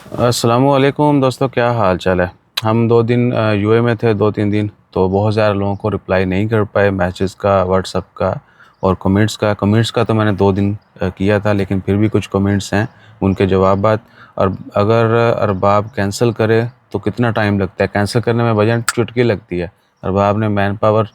अस्सलामुअलैकुम दोस्तों, क्या हाल चाल है। हम 2 दिन यूए में थे, 2-3 दिन। तो बहुत ज़्यादा लोगों को रिप्लाई नहीं कर पाए, मैसेज का, व्हाट्सअप का और कमेंट्स का तो मैंने 2 दिन किया था, लेकिन फिर भी कुछ कमेंट्स हैं, उनके जवाबात। और अगर अरबाब कैंसिल करे तो कितना टाइम लगता है कैंसिल करने में, वजह चुटकी लगती है। अरबाब ने मैन पावर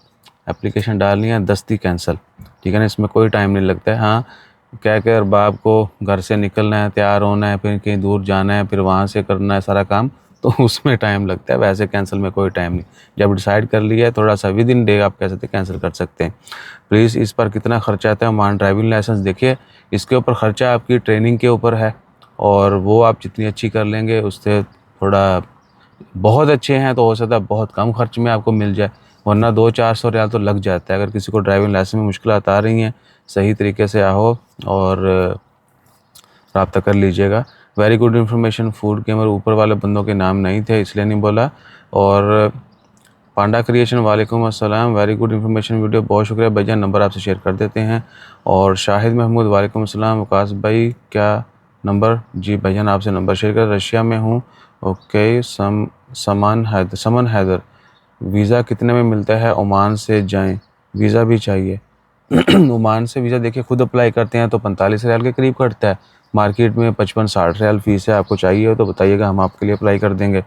एप्लीकेशन डालनी है, दस्ती कैंसिल, ठीक है ना, इसमें कोई टाइम नहीं लगता है। हाँ, क्या क्या अरबाब को घर से निकलना है, तैयार होना है, फिर कहीं दूर जाना है, फिर वहाँ से करना है सारा काम, तो उसमें टाइम लगता है। वैसे कैंसिल में कोई टाइम नहीं। जब डिसाइड कर लिया है, थोड़ा सा विद इन डे आप कह सकते हैं कैंसिल कर सकते हैं। प्लीज़ इस पर कितना खर्चा आता है, मान ड्राइविंग लाइसेंस देखिए, इसके ऊपर खर्चा आपकी ट्रेनिंग के ऊपर है, और वो आप जितनी अच्छी कर लेंगे उससे थोड़ा, बहुत अच्छे हैं तो हो सकता है बहुत कम खर्च में आपको मिल जाए, वरना 200-400 रियाल तो लग जाता है। अगर किसी को ड्राइविंग लाइसेंस में मुश्किलात आ रही हैं, सही तरीके से आओ और रब्ता कर लीजिएगा। वेरी गुड इन्फॉर्मेशन, फूड के, मगर ऊपर वाले बंदों के नाम नहीं थे इसलिए नहीं बोला। और पांडा क्रिएशन, वालेकुम अस्सलाम, वेरी गुड इन्फॉर्मेशन वीडियो, बहुत शुक्रिया भाईजान, नंबर आपसे शेयर कर देते हैं। और शाहिद महमूद, वालेकुम अस्सलाम, वकास भाई क्या नंबर, जी भाईजान आपसे नंबर शेयर कर, रशिया में हूँ। ओके, समन हैदर, वीज़ा कितने में मिलता है, ओमान से जाएं, वीज़ा भी चाहिए। ओमान से वीज़ा देखिए, खुद अप्लाई करते हैं तो 45 रियाल के करीब कटता है, मार्केट में 55-60 रियाल फ़ीस है। आपको चाहिए हो तो बताइएगा, हम आपके लिए अप्लाई कर देंगे।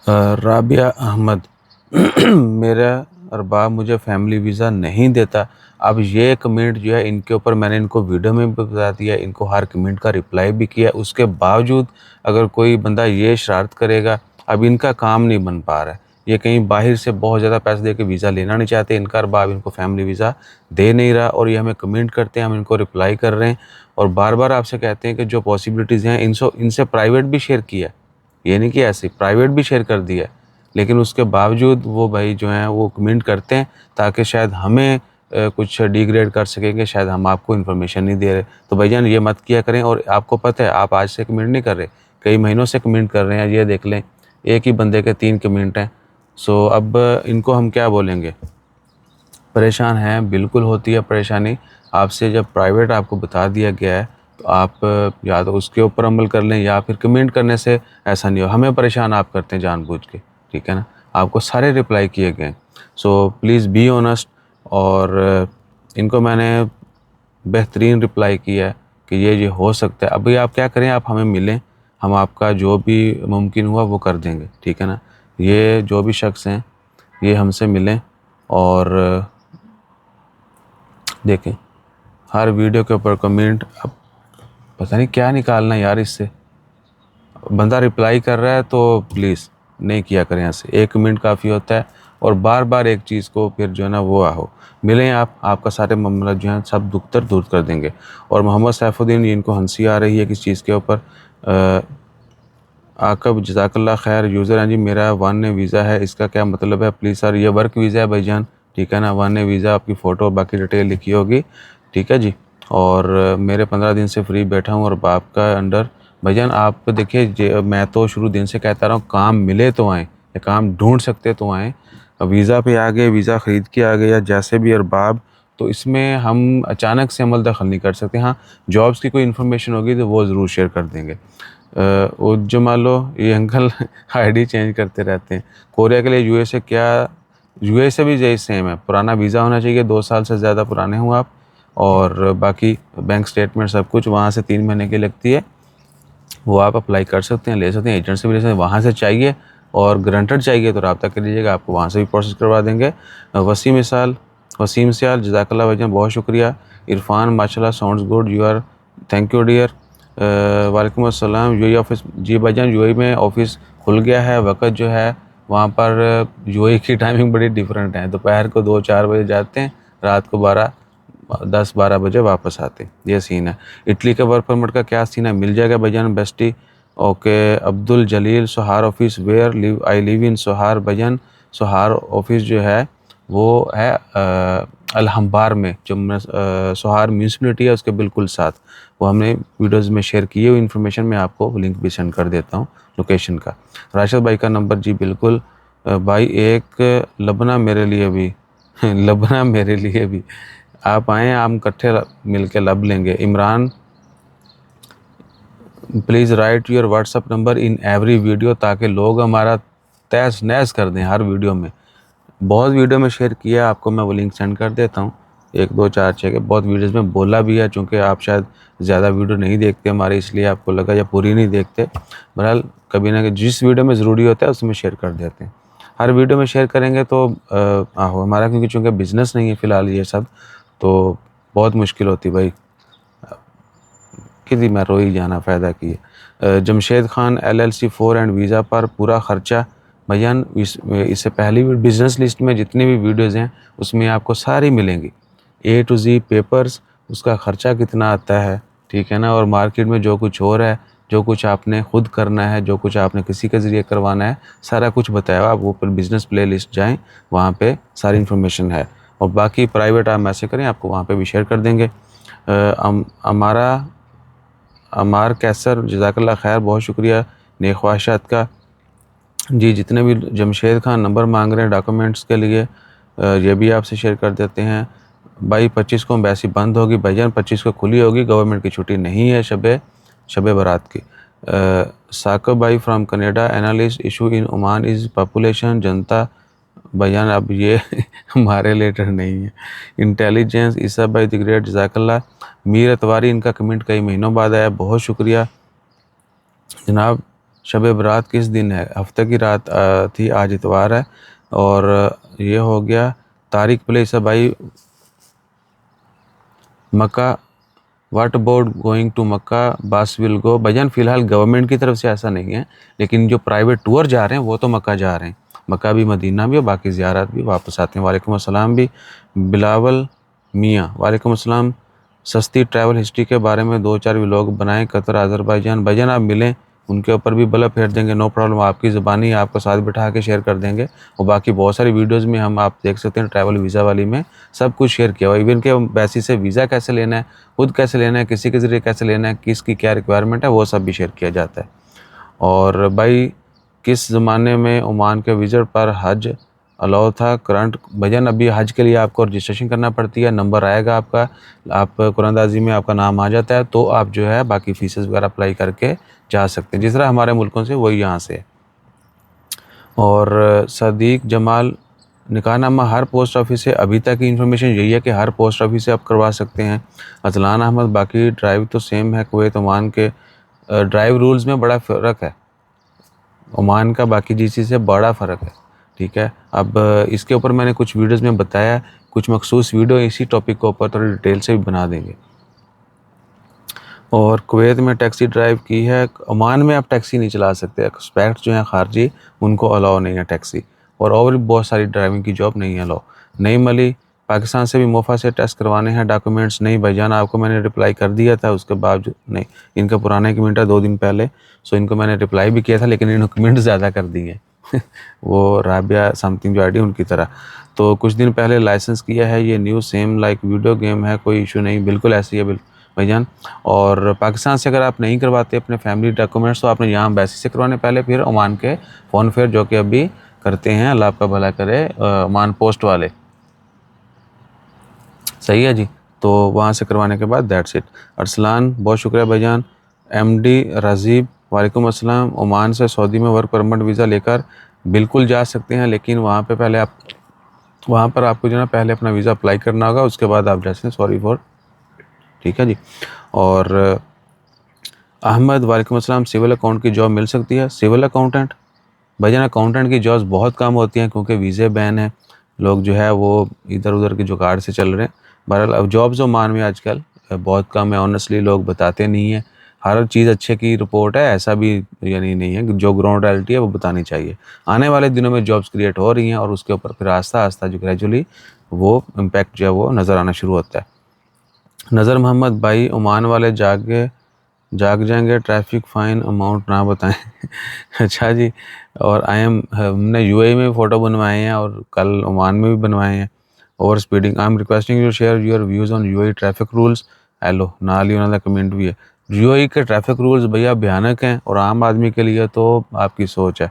राबिया अहमद, मेरा अरबाब मुझे फैमिली वीज़ा नहीं देता। अब ये कमेंट जो है इनके ऊपर मैंने इनको वीडियो में भी बता दिया, इनको हर कमेंट का रिप्लाई भी किया, उसके बावजूद अगर कोई बंदा ये शरारत करेगा, अब इनका काम नहीं बन पा रहा है। ये कहीं बाहर से बहुत ज़्यादा पैसे दे के वीज़ा लेना नहीं चाहते, इनका अरबाब इनको फैमिली वीज़ा दे नहीं रहा, और ये हमें कमेंट करते हैं, हम इनको रिप्लाई कर रहे हैं, और बार बार आपसे कहते हैं कि जो पॉसिबिलिटीज़ हैं इनसे प्राइवेट भी शेयर किया, ये नहीं कि ऐसे प्राइवेट भी शेयर कर दिया, लेकिन उसके बावजूद वो भाई जो हैं वो कमेंट करते हैं ताकि शायद हमें कुछ डिग्रेड कर सकेंगे, शायद हम आपको इन्फॉर्मेशन नहीं दे रहे। तो भाईजान ये मत किया करें, और आपको पता है आप आज से कमेंट नहीं कर रहे, कई महीनों से कमेंट कर रहे हैं, ये देख लें, एक ही बंदे के 3 कमेंट हैं। सो अब इनको हम क्या बोलेंगे, परेशान हैं, बिल्कुल होती है परेशानी। आपसे जब प्राइवेट आपको बता दिया गया है तो आप या तो उसके ऊपर अमल कर लें, या फिर कमेंट करने से ऐसा नहीं हो, हमें परेशान आप करते हैं जानबूझ के, ठीक है ना। आपको सारे रिप्लाई किए गए, सो प्लीज़ बी ऑनेस्ट। और इनको मैंने बेहतरीन रिप्लाई किया है कि ये हो सकता है। अभी आप क्या करें, आप हमें मिलें, हम आपका जो भी मुमकिन हुआ वो कर देंगे, ठीक है ना। ये जो भी शख्स हैं ये हमसे मिलें, और देखें हर वीडियो के ऊपर कमेंट, अब पता नहीं क्या निकालना यार इससे। बंदा रिप्लाई कर रहा है तो प्लीज़ नहीं किया करें ऐसे, एक कमेंट काफ़ी होता है, और बार बार एक चीज़ को फिर जो है ना वो आहो, मिलें आप, आपका सारे मामला जो है सब दुख दर्द दूर कर देंगे। और मोहम्मद सैफुद्दीन, इनको हंसी आ रही है किस चीज़ के ऊपर। आकब जज़ाकल्ला खैर यूज़र हैं जी, मेरा 1 वीज़ा है, इसका क्या मतलब है प्लीज़ सर। ये वर्क वीज़ा है भाईजान, ठीक है ना, 1 वीज़ा, आपकी फ़ोटो बाकी डिटेल लिखी होगी, ठीक है जी। और मेरे 15 दिन से फ्री बैठा हूँ, और बाप का अंडर। भाईजान आप देखिए, मैं तो शुरू दिन से कहता रहा हूँ, काम मिले तो आएँ, या काम ढूंढ सकते तो आएँ। वीज़ा पे आ गए, वीज़ा ख़रीद के आ गए, या जैसे भी अरबाब, तो इसमें हम अचानक से अमल दखल नहीं कर सकते। हाँ, जॉब्स की कोई इन्फॉर्मेशन होगी तो वो ज़रूर शेयर कर देंगे। जो मान लो ये अंकल आईडी चेंज करते रहते हैं, कोरिया के लिए यूएसए, क्या यूएसए भी यही सेम है, पुराना वीज़ा होना चाहिए, 2 साल से ज़्यादा पुराने हों आप, और बाकी बैंक स्टेटमेंट सब कुछ वहाँ से 3 महीने की लगती है, वो आप अप्लाई कर सकते हैं, ले सकते हैं, एजेंट से भी ले सकते हैं। वहाँ से चाहिए और गारंटर चाहिए तो रब्ता कर लीजिएगा, आपको वहाँ से भी प्रोसेस करवा देंगे। वसीम सियाल, जज़ाकल्लाह भाईजान, बहुत शुक्रिया। इरफान, माशाल्लाह sounds good, you are, thank you dear. वालेकुम अस्सलाम, यूएई ऑफिस, जी भाईजान यूएई में ऑफिस खुल गया है, वक्त जो है वहाँ पर यूएई की टाइमिंग बड़ी डिफरेंट है, दोपहर को 2-4 बजे जाते हैं, रात को 10-12 बजे वापस आते हैं, ये सीन है। इटली के वर्क परमिट का क्या सीन है, मिल जाएगा भाईजान bestie. Okay, Abdul Jalil, Sohar office, where live, I live in Sohar भाईजान। सोहार ऑफिस जो है वो है अलहम्बार में, जो सोहार म्यूनसिपलिटी है उसके बिल्कुल साथ, वो हमने वीडियोज़ में शेयर की हुई इन्फॉर्मेशन, मैं आपको लिंक भी सेंड कर देता हूँ लोकेशन का। राशिद भाई का नंबर, जी बिल्कुल भाई, एक लबना मेरे लिए भी लबना मेरे लिए भी, आप आएँ, हम इकट्ठे मिल के लब लेंगे। Imran, please write your WhatsApp number in every video, ताकि लोग हमारा तहस नहस कर दें हर वीडियो में। बहुत वीडियो में शेयर किया, आपको मैं वो लिंक सेंड कर देता हूँ। 1 2 4 6 के बहुत वीडियोस में बोला भी है, चूँकि आप शायद ज़्यादा वीडियो नहीं देखते हमारे, इसलिए आपको लगा या पूरी नहीं देखते। बहरहाल कभी ना कभी जिस वीडियो में ज़रूरी होता है उसमें शेयर कर देते हैं। हर वीडियो में शेयर करेंगे तो हमारा, क्योंकि चूँकि बिज़नेस नहीं है फ़िलहाल ये सब, तो बहुत मुश्किल होती भाई। किसी में रो ही जाना फ़ायदा की है। Jamshed Khan LLC 4 and visa पर पूरा ख़र्चा भैयान, इससे पहले भी बिज़नेस लिस्ट में जितनी भी वीडियोज़ हैं उसमें आपको सारी मिलेंगी, A to Z पेपर्स, उसका ख़र्चा कितना आता है, ठीक है ना, और मार्केट में जो कुछ हो रहा है, जो कुछ आपने खुद करना है, जो कुछ आपने किसी के ज़रिए करवाना है, सारा कुछ बताया हुआ। आप वो पर बिज़नेस प्ले लिस्ट जाएँ, वहाँ पे सारी इन्फॉर्मेशन है। और बाकी प्राइवेट आप मैसेज करें, आपको वहाँ पे भी शेयर कर देंगे। हमारा अमार कैसर, जज़ाकल्लाह खैर, बहुत शुक्रिया नेक ख्वाहिशात का। जी, जितने भी जमशेद खान नंबर मांग रहे हैं डॉक्यूमेंट्स के लिए, ये भी आपसे शेयर कर देते हैं। भाई 25 को एम्बेसी बंद होगी भाईजान, 25 को खुली होगी, गवर्नमेंट की छुट्टी नहीं है शब बारात की। साकिब भाई from Canada, analyst issue in Oman is population जनता। भाईजान अब ये हमारे रिलेटेड नहीं है। इंटेलिजेंस ईसा भाई द ग्रेट, जज़ाकल्लाह। मीर अतवारी, इनका कमेंट कई महीनों बाद आया, बहुत शुक्रिया जनाब। शब बारात किस दिन है? हफ्ते की रात थी, आज इतवार है। और ये हो गया तारिक प्लेस भाई, मक्का, व्हाट अबाउट गोइंग टू मक्का, बस विल गो। भाईजान फ़िलहाल गवर्नमेंट की तरफ से ऐसा नहीं है, लेकिन जो प्राइवेट टूर जा रहे हैं वो तो मक्का जा रहे हैं। मक्का भी, मदीना भी, और बाकी ज़ियारत भी वापस आते हैं। वालेकुम अस्सलाम भी बिलावल मियाँ, वालेकुम अस्सलाम। सस्ती ट्रैवल हिस्ट्री के बारे में 2 4 व्लॉग बनाएं, कतर अज़रबैजान। भाईजान आप मिलें, उनके ऊपर भी बल्ब फेर देंगे, नो प्रॉब्लम। आपकी ज़ुबानी आपको साथ बिठा के शेयर कर देंगे। और बाकी बहुत सारी वीडियोज़ में हम, आप देख सकते हैं ट्रैवल वीज़ा वाली में सब कुछ शेयर किया हुआ, इवन के एम्बेसी से वीज़ा कैसे लेना है, खुद कैसे लेना है, किसी के ज़रिए कैसे लेना है, किसकी क्या रिक्वायरमेंट है, वो सब भी शेयर किया जाता है। और भाई किस ज़माने में ओमान के विज़िट पर हज अलाउ था? करंट भजन, अभी हज के लिए आपको रजिस्ट्रेशन करना पड़ती है, नंबर आएगा आपका, आप कुरानदाजी में आपका नाम आ जाता है, तो आप जो है बाकी फ़ीसेस वगैरह अप्लाई करके जा सकते हैं, जिस तरह हमारे मुल्कों से वही यहाँ से। और सदीक जमाल, निकाहनामा हर पोस्ट ऑफिस से, अभी तक की इन्फॉर्मेशन यही है कि हर पोस्ट ऑफिस से आप करवा सकते हैं। अजलान अहमद, बाकी ड्राइव तो सेम है कुवैत ओमान के, ड्राइव रूल्स में बड़ा फ़र्क है, ओमान का बाकी जीसी से बड़ा फ़र्क है, ठीक है। अब इसके ऊपर मैंने कुछ वीडियोस में बताया, कुछ मखसूस वीडियो इसी टॉपिक के ऊपर थोड़ी डिटेल से भी बना देंगे। और कुवैत में टैक्सी ड्राइव की है, ओमान में आप टैक्सी नहीं चला सकते, एक्सपर्ट जो हैं खारजी, उनको अलाउ नहीं है टैक्सी, और भी बहुत सारी ड्राइविंग की जॉब नहीं है अलाउ। नई मली, पाकिस्तान से भी मोफा से टेस्ट करवाने हैं डॉक्यूमेंट्स। नहीं भाईजान, आपको मैंने रिप्लाई कर दिया था, उसके बावजूद नहीं, इनका पुराना कमेंट है 2 दिन पहले, सो इनको मैंने रिप्लाई भी किया था, लेकिन इन्होंने कमेंट ज़्यादा कर दिए वो राबिया समथिंग जो आईडी उनकी तरह। तो कुछ दिन पहले लाइसेंस किया है, ये new same like video game है, कोई इशू नहीं, बिल्कुल ऐसी है बिल्कुल भाईजान। और पाकिस्तान से अगर आप नहीं करवाते अपने फैमिली डॉक्यूमेंट्स, तो आपने यहाँ एम्बेसी से करवाने पहले, फिर ओमान के फ़ोन फेयर जो कि अभी करते हैं, अल्लाह आपका भला करे, ओमान पोस्ट वाले, सही है जी। तो वहाँ से करवाने के बाद दैट्स इट। अरसलान, बहुत शुक्रिया भाईजान। MD राजीब, वालेकुम अस्सलाम। ओमान से सऊदी में वर्क परमिट वीज़ा लेकर बिल्कुल जा सकते हैं, लेकिन वहाँ पे पहले आप, वहाँ पर आपको जो है पहले अपना वीज़ा अप्लाई करना होगा, उसके बाद आप जा सकते हैं, सॉरी फॉर, ठीक है जी। और अहमद, वालेकुम अस्सलाम। सिविल अकाउंट की जॉब मिल सकती है? सिविल अकाउंटेंट भाईजान, अकाउंटेंट की जॉब्स बहुत कम होती हैं, क्योंकि वीज़े बैन है, लोग जो है वो इधर उधर के जुगाड़ से चल रहे हैं। बहरहाल अब जॉब्स ओमान में आजकल बहुत कम है, ऑनेस्टली लोग बताते नहीं हैं। हर चीज़ अच्छे की रिपोर्ट है ऐसा भी यानी नहीं है, जो ग्राउंड रियलिटी है वो बतानी चाहिए। आने वाले दिनों में जॉब्स क्रिएट हो रही हैं, और उसके ऊपर फिर आस्ता आस्ता जो ग्रेजुअली वो इम्पैक्ट जो है वो नज़र आना शुरू होता है। नज़र मोहम्मद भाई, ओमान वाले जाग जाएंगे, ट्रैफिक फ़ाइन अमाउंट ना बताएं अच्छा जी। और हमने यूएई में भी फ़ोटो बनवाए हैं, और कल ओमान में भी बनवाए हैं। Over speeding, I am requesting you share your views on UAE traffic rules. Hello, नाल ही उन्होंने कमेंट भी है। यूएई के ट्रैफिक रूल्स भैया भयानक हैं, और आम आदमी के लिए तो आपकी सोच है।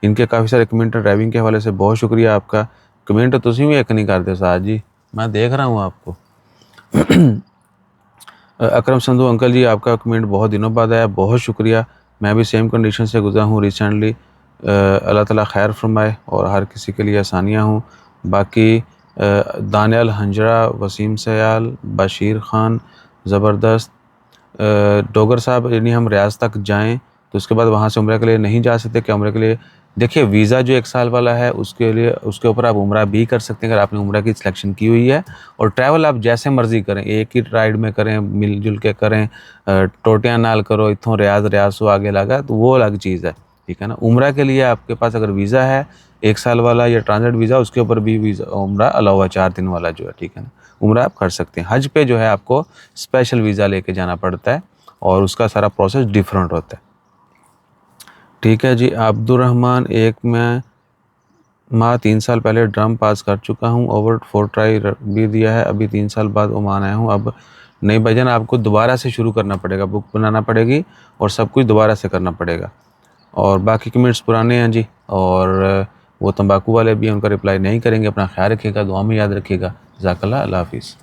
इनके काफ़ी सारे कमेंट ड्राइविंग के हवाले से, बहुत शुक्रिया आपका। कमेंट तुम भी एक नहीं करते साथ जी, मैं देख रहा हूँ आपको अकरम संधू अंकल जी, आपका कमेंट बहुत दिनों बाद आया, बहुत शुक्रिया। मैं भी सेम कंडीशन से गुज़रा हूँ रिसेंटली। अल्लाह ताला खैर फरमाए और हर किसी के लिए आसानियाँ हों। बाकी दानियाल हंजरा, वसीम सयाल, बशीर ख़ान, ज़बरदस्त, डोगर साहब, यानी हम रियाज़ तक जाएँ तो उसके बाद वहाँ से उम्रा के लिए नहीं जा सकते क्या? उम्रा के लिए देखिए, वीज़ा जो 1 साल वाला है उसके लिए, उसके ऊपर आप उम्रा भी कर सकते हैं अगर आपने उम्रा की सिलेक्शन की हुई है। और ट्रैवल आप जैसे मर्ज़ी करें, एक ही राइड में करें, मिल-जुल के करें, टोटियां नाल करो, इत्थों रियाज़ तो आगे लगा, तो वो अलग चीज़ है, ठीक है ना? उम्रा के लिए आपके पास अगर वीज़ा है 1 साल वाला या ट्रांजिट वीज़ा, उसके ऊपर भी वीज़ा उम्रा अलाउ है 4 दिन वाला जो है, ठीक है ना? उम्रा आप कर सकते हैं। हज पे जो है आपको स्पेशल वीज़ा लेके जाना पड़ता है और उसका सारा प्रोसेस डिफरेंट होता है। ठीक है जी। अब्दुर्रहमान, एक मैं 3 साल पहले ड्रम पास कर चुका हूँ, ओवर 4 ट्राई भी दिया है, अभी 3 साल बाद ओमान आया हूँ। अब नहीं भाईजान, आपको दोबारा से शुरू करना पड़ेगा, बुक बनाना पड़ेगी और सब कुछ दोबारा से करना पड़ेगा। और बाकी कमेंट्स पुराने हैं जी, और वो तंबाकू वाले भी हैं, उनका रिप्लाई नहीं करेंगे। अपना ख्याल रखिएगा, दुआ में याद रखिएगा। जज़ाकल्लाह, अल्लाह हाफ़िज़।